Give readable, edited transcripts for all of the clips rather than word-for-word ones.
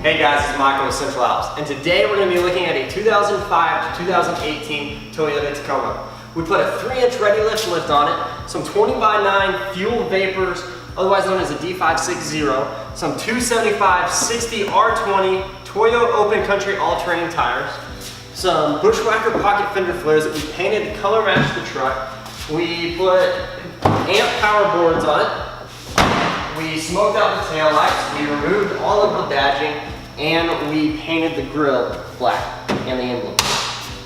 Hey guys, it's Michael with Central Alps, and today we're going to be looking at a 2005 to 2018 Toyota Tacoma. We put a 3-inch ReadyLift lift on it, some 20x9 fuel vapors, otherwise known as a D560, some 275/60 R20 Toyo open country all-terrain tires, some Bushwhacker pocket fender flares that we painted to color match the truck. We put amp power boards on it. We smoked out the taillights, we removed all of the badging, and we painted the grille black and the emblem.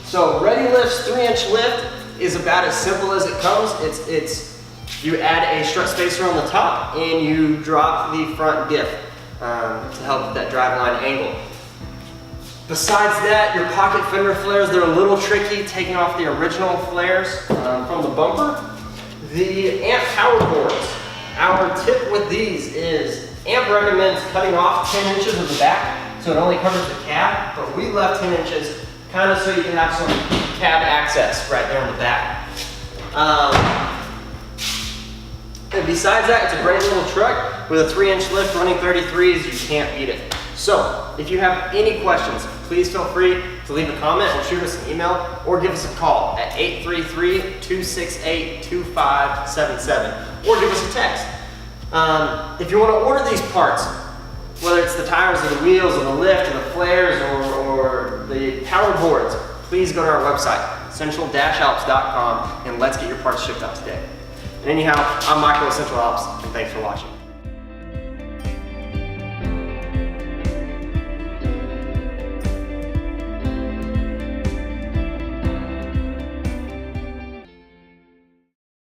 So ReadyLift's 3-inch lift is about as simple as it comes. You add a strut spacer on the top and you drop the front diff to help with that driveline angle. Besides that, your pocket fender flares, they're a little tricky taking off the original flares from the bumper. The amp power boards. Our tip with these is AMP recommends cutting off 10 inches of the back, so it only covers the cab, but we left 10 inches kind of so you can have some cab access right there on the back. And besides that, it's a great little truck with a 3-inch lift running 33s. You can't beat it. So if you have any questions, please feel free to leave a comment or shoot us an email or give us a call at 833-268-2577 or give us a text. If you want to order these parts, whether it's the tires or the wheels or the lift or the flares or the power boards, please go to our website, central-alps.com, and let's get your parts shipped out today. And anyhow, I'm Michael with Central Alps, and thanks for watching.